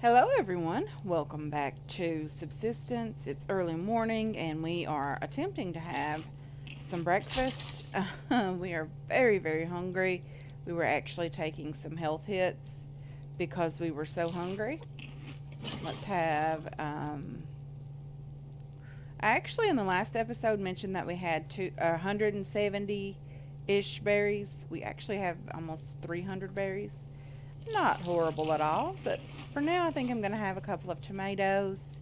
Hello, everyone. Welcome back to Subsistence. It's early morning, and we are attempting to have some breakfast. We are very, very hungry. We were actually taking some health hits because we were so hungry. Let's have. I actually, in the last episode, mentioned that we had 170 ish berries. We actually have almost 300 berries. Not horrible at all, but for now, I think I'm going to have a couple of tomatoes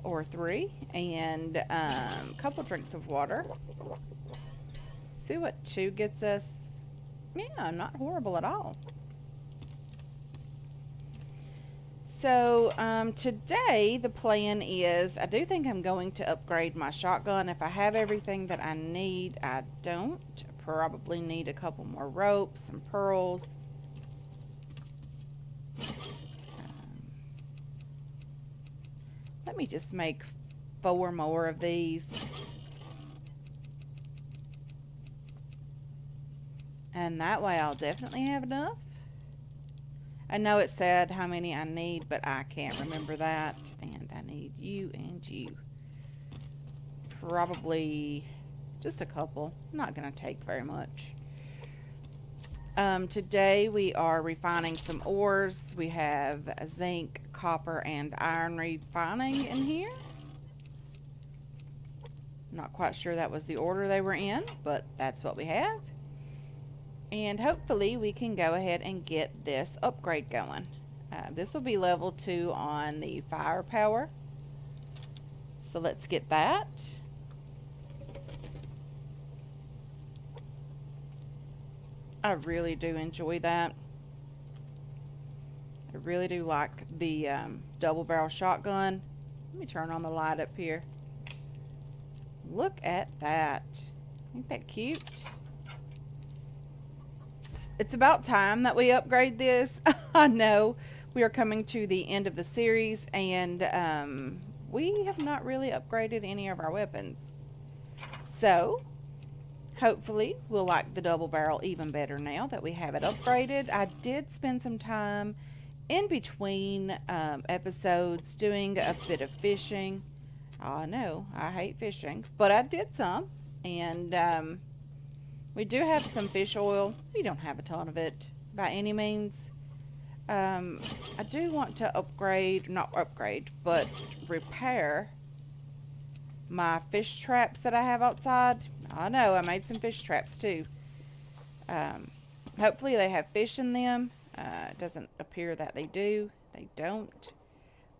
or three and a couple drinks of water. See what two gets us. Yeah, not horrible at all. So, today the plan is I do think I'm going to upgrade my shotgun. If I have everything that I need, I don't. Probably need a couple more ropes, some pearls. Let me just make 4 more of these. And that way I'll definitely have enough. I know it said how many I need, but I can't remember that. And I need you and you. Probably just a couple. Not going to take very much. Today we are refining some ores. We have zinc, copper, and iron refining in here. Not quite sure that was the order they were in, but that's what we have. And hopefully we can go ahead and get this upgrade going. This will be level 2 on the firepower. So let's get that. I really do enjoy that. I really do like the double barrel shotgun. Let me turn on the light up here. Look at that. Ain't that cute? It's about time that we upgrade this. I know we are coming to the end of the series, and we have not really upgraded any of our weapons. So, hopefully, we'll like the double barrel even better now that we have it upgraded. I did spend some time in between episodes doing a bit of fishing. I know, I hate fishing, but I did some. And we do have some fish oil. We don't have a ton of it by any means. I do want to not upgrade, but repair my fish traps that I have outside. I know, I made some fish traps too. Um, Hopefully they have fish in them. It doesn't appear that they do. They don't.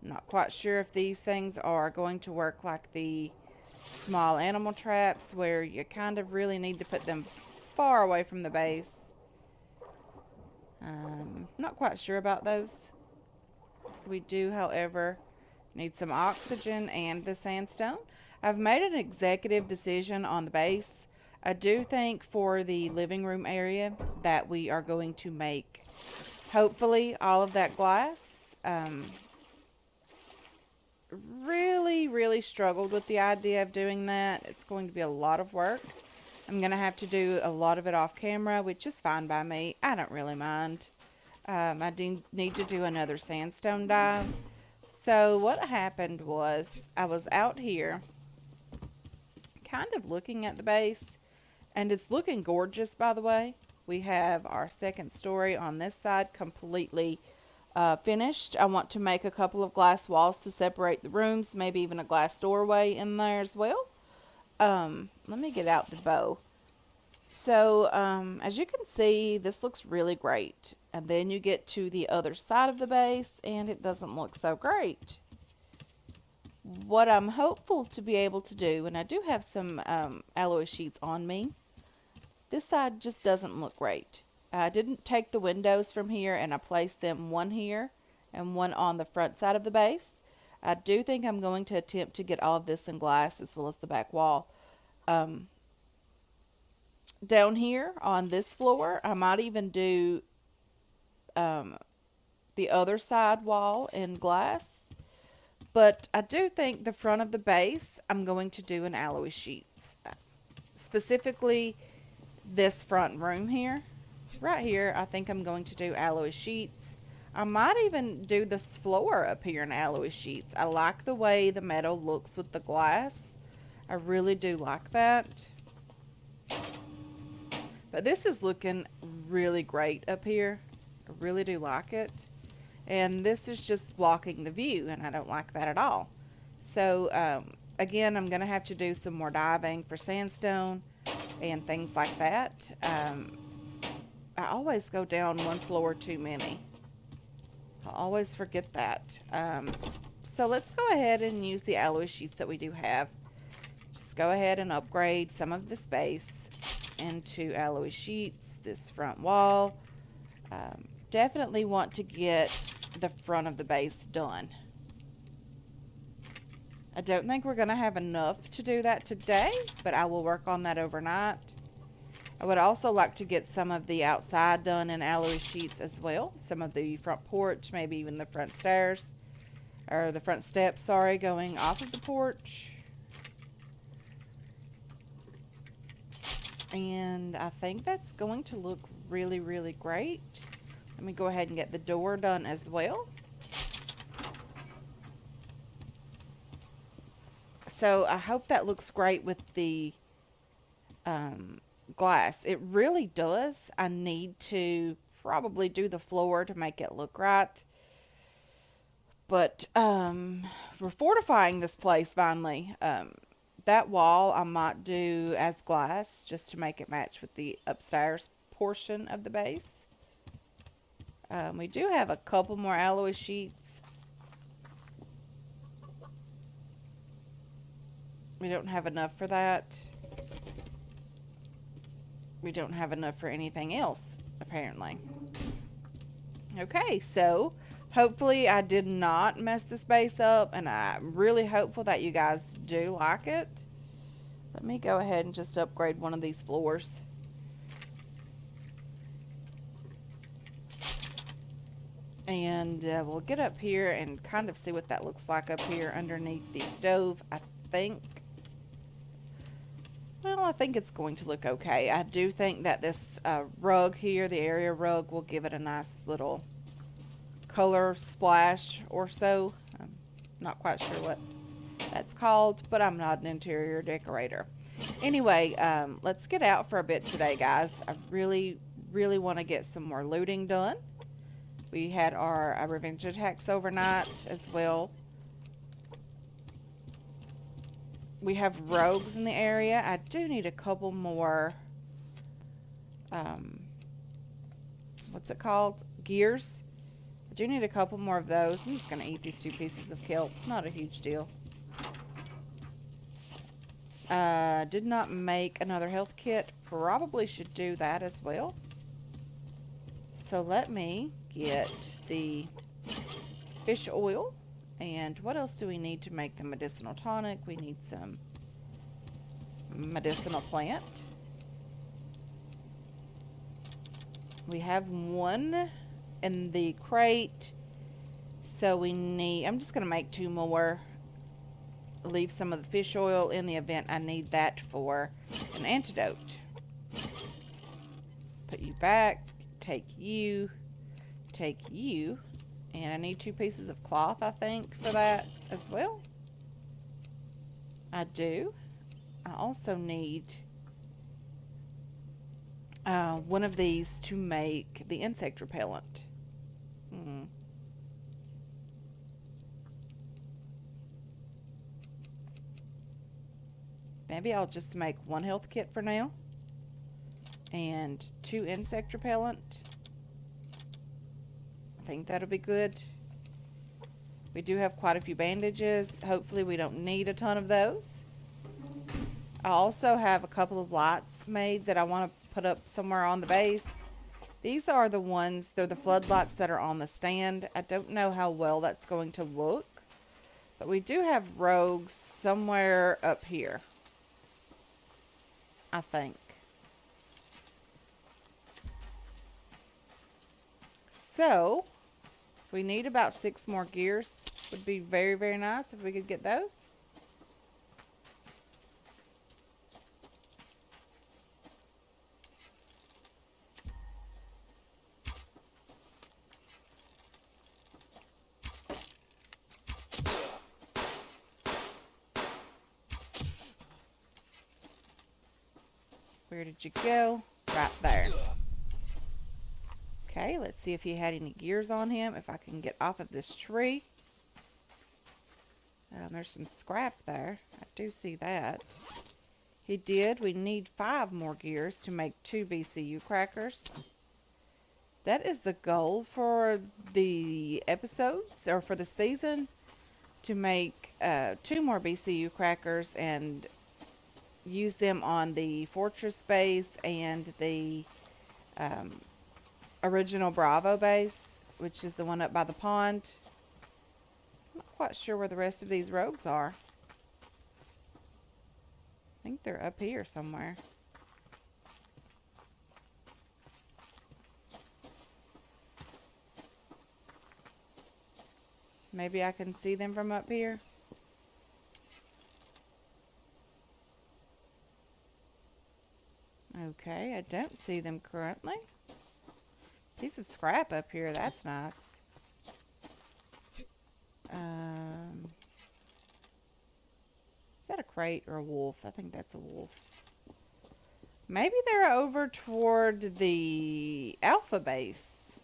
I'm not quite sure if these things are going to work like the small animal traps where you kind of really need to put them far away from the base. Not quite sure about those. We do, however, need some oxygen and the sandstone. I've made an executive decision on the base. I do think for the living room area that we are going to make, hopefully, all of that glass. Really, really struggled with the idea of doing that. It's going to be a lot of work. I'm going to have to do a lot of it off camera, which is fine by me. I don't really mind. I do need to do another sandstone dive. So what happened was I was out here kind of looking at the base, and it's looking gorgeous, by the way. We have our second story on this side completely finished. I want to make a couple of glass walls to separate the rooms, maybe even a glass doorway in there as well. Let me get out the bow. So, as you can see, this looks really great. And then you get to the other side of the base, and it doesn't look so great. What I'm hopeful to be able to do, and I do have some alloy sheets on me, this side just doesn't look great. I didn't take the windows from here, and I placed them one here and one on the front side of the base. I do think I'm going to attempt to get all of this in glass as well as the back wall. Down here on this floor, I might even do um, the other side wall in glass. But I do think the front of the base, I'm going to do in alloy sheets. Specifically, this front room here. Right here, I think I'm going to do alloy sheets. I might even do this floor up here in alloy sheets. I like the way the metal looks with the glass. I really do like that. But this is looking really great up here. I really do like it. And this is just blocking the view, and I don't like that at all. So, again, I'm going to have to do some more diving for sandstone and things like that. I always go down one floor too many. I always forget that. So let's go ahead and use the alloy sheets that we do have. Just go ahead and upgrade some of the space into alloy sheets, this front wall. Definitely want to get the front of the base done. I don't think we're going to have enough to do that today, but I will work on that overnight. I would also like to get some of the outside done in alloy sheets as well. Some of the front porch, maybe even the front stairs, or the front steps, sorry, going off of the porch. And I think that's going to look really, really great. Let me go ahead and get the door done as well. So I hope that looks great with the glass. It really does. I need to probably do the floor to make it look right. But we're fortifying this place finally. That wall I might do as glass just to make it match with the upstairs portion of the base. We do have a couple more alloy sheets. We don't have enough for that. We don't have enough for anything else, apparently. Okay, so hopefully I did not mess this base up, and I'm really hopeful that you guys do like it. Let me go ahead and just upgrade one of these floors. And we'll get up here and kind of see what that looks like up here underneath the stove, I think. Well, I think it's going to look okay. I do think that this rug here, the area rug, will give it a nice little color splash or so. I'm not quite sure what that's called, but I'm not an interior decorator. Anyway, let's get out for a bit today, guys. I really, really want to get some more looting done. We had our revenge attacks overnight as well. We have rogues in the area. I do need a couple more, what's it called? Gears. I do need a couple more of those. I'm just going to eat these 2 pieces of kelp. Not a huge deal. Did not make another health kit. Probably should do that as well. So let me get the fish oil. And what else do we need to make the medicinal tonic? We need some medicinal plant. We have 1 in the crate. So we need, I'm just going to make 2 more. Leave some of the fish oil in the event I need that for an antidote. Put you back. Take you. And I need 2 pieces of cloth, I think, for that as well. I do. I also need one of these to make the insect repellent. Maybe I'll just make 1 health kit for now. And 2 insect repellent. I think that'll be good. We do have quite a few bandages. Hopefully we don't need a ton of those. I also have a couple of lights made that I want to put up somewhere on the base. These are the ones, they're the floodlights that are on the stand. I don't know how well that's going to look. But we do have rogues somewhere up here, I think. So, we need about 6 more gears. Would be very, very nice if we could get those. Where did you go? Right there. Okay, let's see if he had any gears on him. If I can get off of this tree. There's some scrap there. I do see that. He did. We need 5 more gears to make 2 BCU crackers. That is the goal for the episodes, or for the season, to make 2 more BCU crackers and use them on the Fortress base and the original Bravo base, which is the one up by the pond. I'm not quite sure where the rest of these rogues are. I think they're up here somewhere. Maybe I can see them from up here. Okay, I don't see them currently. Piece of scrap up here, that's nice. Is that a crate or a wolf? I think that's a wolf. Maybe they're over toward the Alpha base.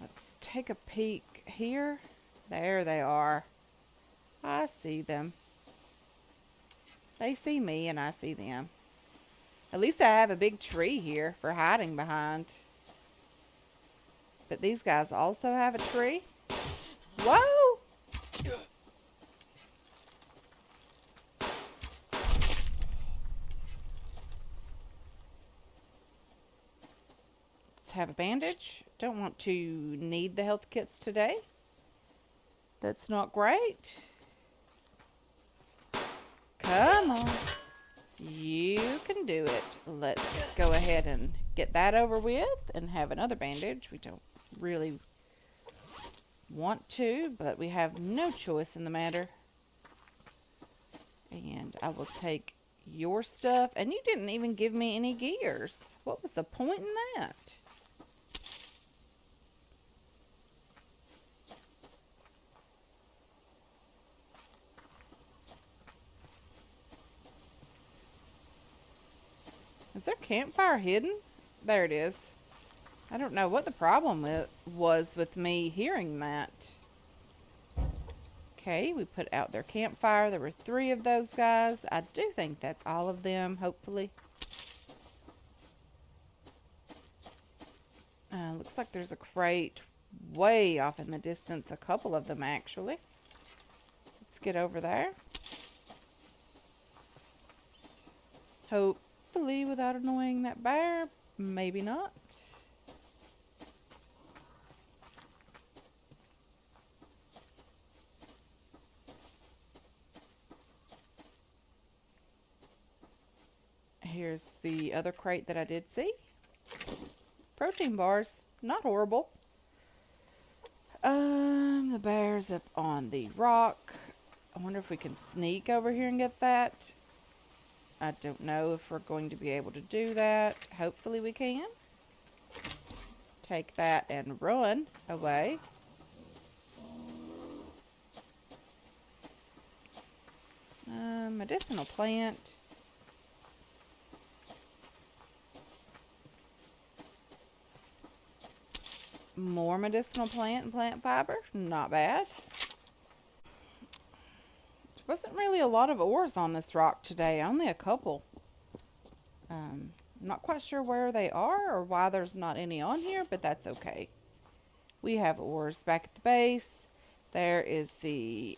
Let's take a peek here. There they are. I see them. They see me and I see them. At least I have a big tree here for hiding behind. But these guys also have a tree. Whoa! Let's have a bandage. Don't want to need the health kits today. That's not great. Come on. You can do it. Let's go ahead and get that over with and have another bandage. We don't really want to, but we have no choice in the matter. And I will take your stuff. And you didn't even give me any gears. What was the point in that? Is their campfire hidden? There it is. I don't know what the problem was with me hearing that. Okay, we put out their campfire. There were 3 of those guys. I do think that's all of them, hopefully. Looks like there's a crate way off in the distance. A couple of them, actually. Let's get over there. Hopefully without annoying that bear. Maybe not. Here's the other crate that I did see. Protein bars. Not horrible. The bear's up on the rock. I wonder if we can sneak over here and get that. I don't know if we're going to be able to do that. Hopefully we can. Take that and run away. Medicinal plant. More medicinal plant and plant fiber. Not bad. There wasn't really a lot of ores on this rock today. Only a couple. I'm not quite sure where they are or why there's not any on here, but that's okay. We have ores back at the base. There is the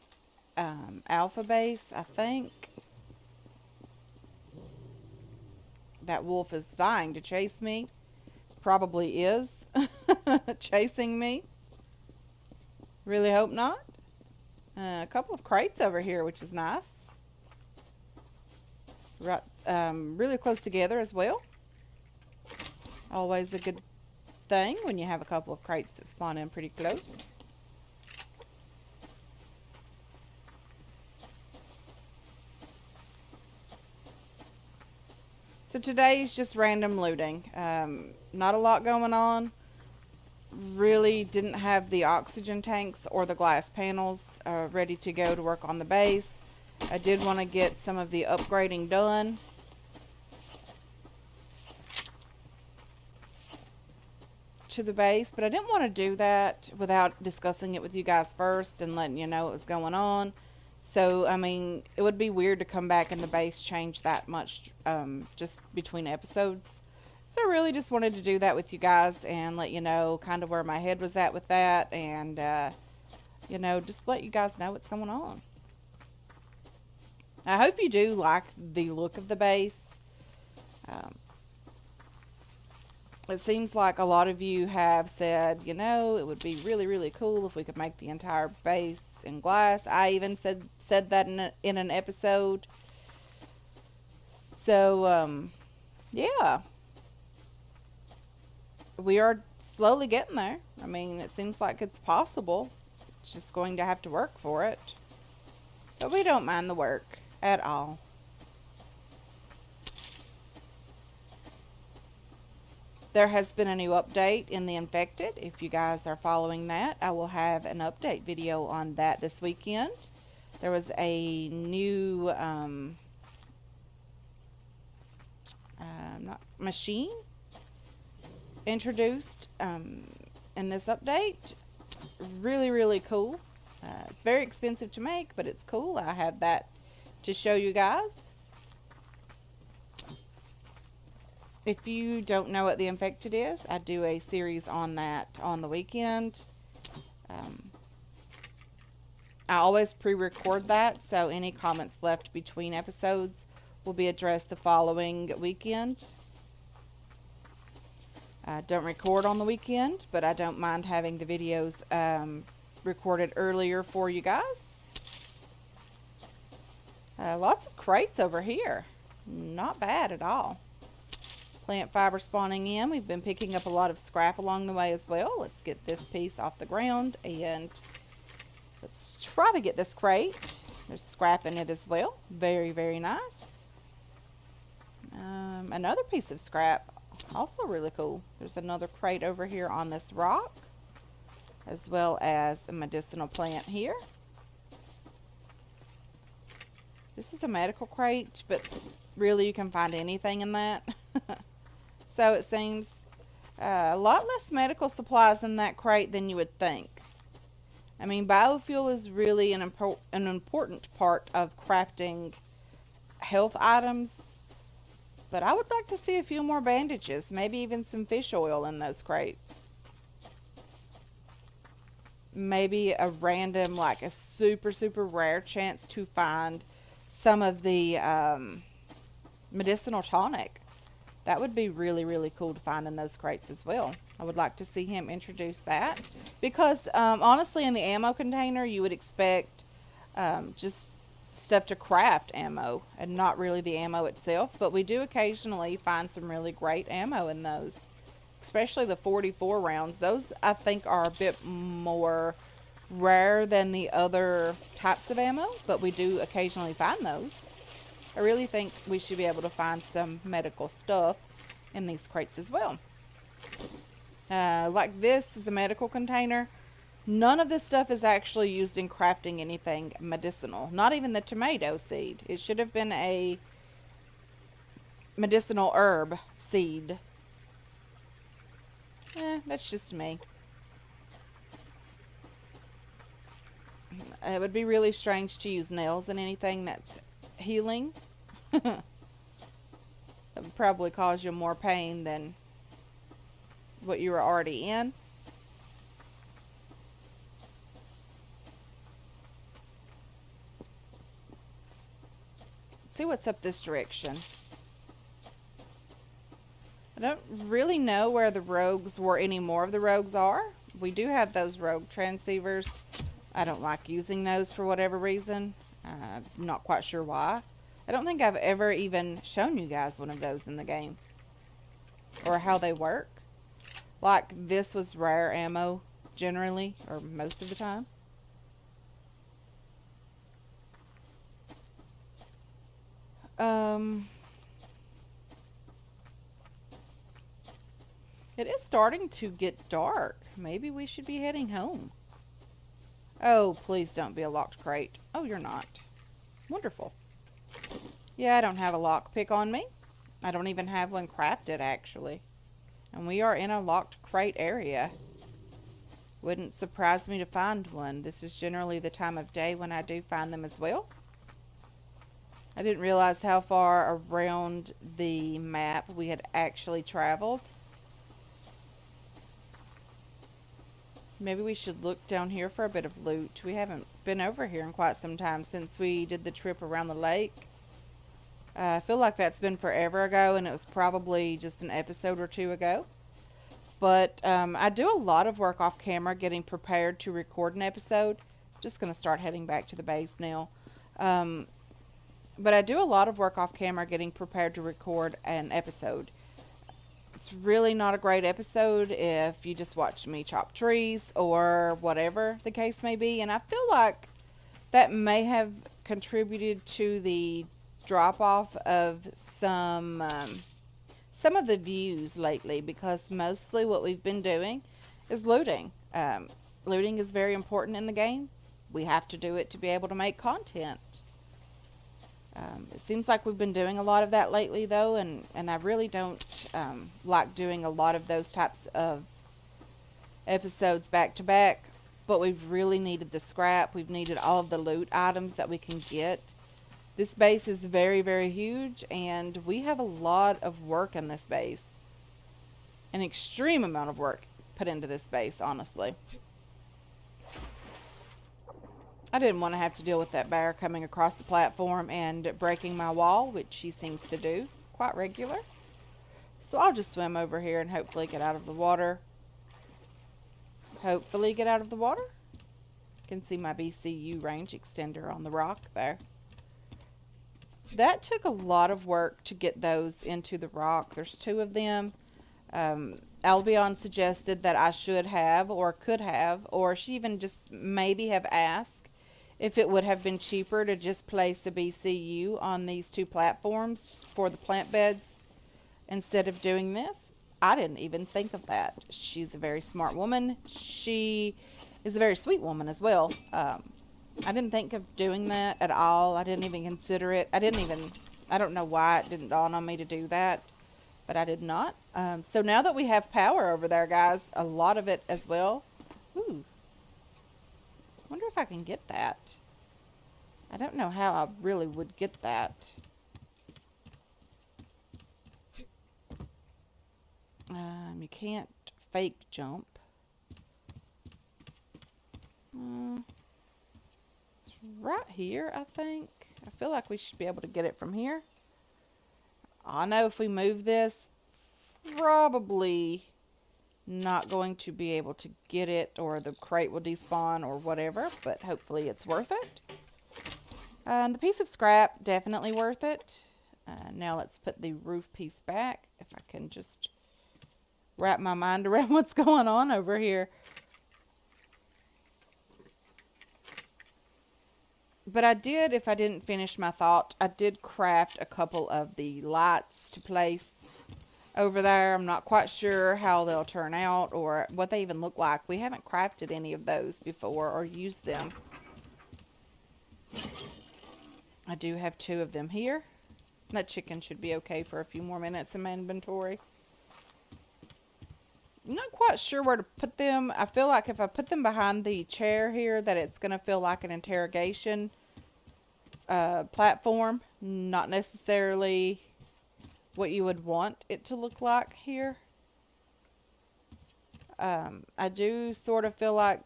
Alpha base, I think. That wolf is dying to chase me. Probably is chasing me. Really hope not. A couple of crates over here, which is nice. Right, really close together as well. Always a good thing when you have a couple of crates that spawn in pretty close. So today's just random looting. Not a lot going on. really didn't have the oxygen tanks or the glass panels ready to go to work on the base. I did want to get some of the upgrading done. To the base, but I didn't want to do that without discussing it with you guys first and letting you know what was going on. So, I mean, it would be weird to come back and the base change that much just between episodes. So, I really just wanted to do that with you guys and let you know kind of where my head was at with that and, you know, just let you guys know what's going on. I hope you do like the look of the base. Um, it seems like a lot of you have said, you know, it would be really, really cool if we could make the entire base in glass. I even said that in an episode. So, yeah, we are slowly getting there. I mean, it seems like it's possible. It's just going to have to work for it. But we don't mind the work at all. There has been a new update in the infected. If you guys are following that, I will have an update video on that this weekend. There was a new machine introduced in this update. Really, really cool. It's very expensive to make, but it's cool. I have that to show you guys. If you don't know what the infected is, I do a series on that on the weekend. I always pre-record that, so any comments left between episodes will be addressed the following weekend. I don't record on the weekend, but I don't mind having the videos recorded earlier for you guys. Lots of crates over here. Not bad at all. Plant fiber spawning in. We've been picking up a lot of scrap along the way as well. Let's get this piece off the ground and let's try to get this crate. There's scrap in it as well. Very, very nice. Another piece of scrap. Also really cool. There's another crate over here on this rock, as well as a medicinal plant here. This is a medical crate, but really you can find anything in that. So it seems a lot less medical supplies in that crate than you would think. I mean, biofuel is really an important part of crafting health items. But I would like to see a few more bandages, maybe even some fish oil in those crates. Maybe a random, like a super, super rare chance to find some of the medicinal tonic. That would be really, really cool to find in those crates as well. I would like to see him introduce that. Because, honestly, in the ammo container, you would expect just stuff to craft ammo and not really the ammo itself. But we do occasionally find some really great ammo in those. Especially the 44 rounds. Those, I think, are a bit more rare than the other types of ammo. But we do occasionally find those. I really think we should be able to find some medical stuff in these crates as well. Like this is a medical container. None of this stuff is actually used in crafting anything medicinal. Not even the tomato seed. It should have been a medicinal herb seed. That's just me. It would be really strange to use nails in anything that's healing. That would probably cause you more pain than what you were already in. Let's see what's up this direction. I don't really know where the rogues or any more of the rogues are. We do have those rogue transceivers. I don't like using those for whatever reason. I'm not quite sure why. I don't think I've ever even shown you guys one of those in the game. Or how they work. Like this was rare ammo generally, or most of the time. It is starting to get dark. Maybe we should be heading home. Oh, please don't be a locked crate. Oh, you're not. Wonderful. Yeah, I don't have a lockpick on me. I don't even have one crafted, actually. And we are in a locked crate area. Wouldn't surprise me to find one. This is generally the time of day when I do find them as well. I didn't realize how far around the map we had actually traveled. Maybe we should look down here for a bit of loot. We haven't been over here in quite some time since we did the trip around the lake. I feel like that's been forever ago, and it was probably just an episode or two ago. But I do a lot of work off camera getting prepared to record an episode. I'm just going to start heading back to the base now. Um, but I do a lot of work off camera getting prepared to record an episode. It's really not a great episode if you just watch me chop trees or whatever the case may be. And I feel like that may have contributed to the drop off of some of the views lately, because mostly what we've been doing is looting. Looting is very important in the game. We have to do it to be able to make content. It seems like we've been doing a lot of that lately, though, and I really don't like doing a lot of those types of episodes back to back. But we've really needed the scrap. We've needed all of the loot items that we can get. This base is very, very huge, and we have a lot of work in this base. An extreme amount of work put into this base, honestly. I didn't want to have to deal with that bear coming across the platform and breaking my wall, which he seems to do quite regular. So I'll just swim over here and hopefully get out of the water. Hopefully get out of the water. You can see my BCU range extender on the rock there. That took a lot of work to get those into the rock. There's two of them. Albion suggested that I should have, or could have, or she even just maybe have asked if it would have been cheaper to just place a BCU on these two platforms for the plant beds instead of doing this. I didn't even think of that. She's a very smart woman. She is a very sweet woman as well. I didn't think of doing that at all. I didn't even consider it. I don't know why it didn't dawn on me to do that, but I did not. So now that we have power over there, guys, a lot of it as well. Ooh. Wonder if I can get that. I don't know how I really would get that. You can't fake jump. It's right here, I think. I feel like we should be able to get it from here. I know if we move this, probably not going to be able to get it, or the crate will despawn or whatever, but hopefully it's worth it. The piece of scrap, definitely worth it. Now let's put the roof piece back. If I can just wrap my mind around what's going on over here. But I did, if I didn't finish my thought, I did craft a couple of the lights to place over there. I'm not quite sure how they'll turn out or what they even look like. We haven't crafted any of those before or used them. I do have two of them here. That chicken should be okay for a few more minutes in my inventory. I'm not quite sure where to put them. I feel like if I put them behind the chair here, that it's going to feel like an interrogation platform. Not necessarily what you would want it to look like here. I do sort of feel like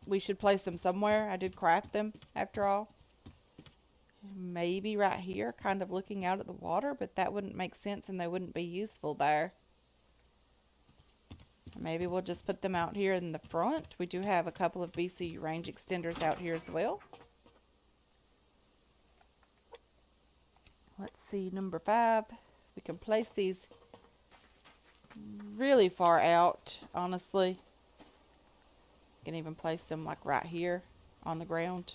we should place them somewhere. I did craft them after all. Maybe right here, kind of looking out at the water, but that wouldn't make sense and they wouldn't be useful there. Maybe we'll just put them out here in the front. We do have a couple of BC range extenders out here as well. Let's see, number 5. We can place these really far out, honestly. You can even place them like right here on the ground.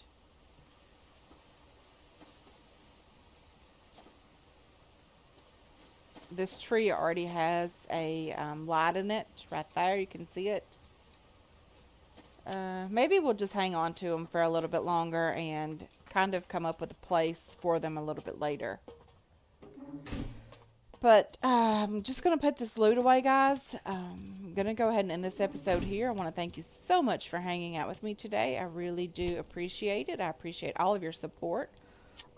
This tree already has a light in it right there. You can see it. Maybe we'll just hang on to them for a little bit longer and kind of come up with a place for them a little bit later. But I'm just going to put this loot away, guys. I'm going to go ahead and end this episode here. I want to thank you so much for hanging out with me today. I really do appreciate it. I appreciate all of your support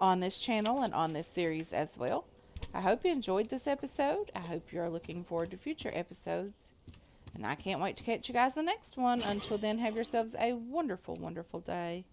on this channel and on this series as well. I hope you enjoyed this episode. I hope you're looking forward to future episodes. And I can't wait to catch you guys in the next one. Until then, have yourselves a wonderful, wonderful day.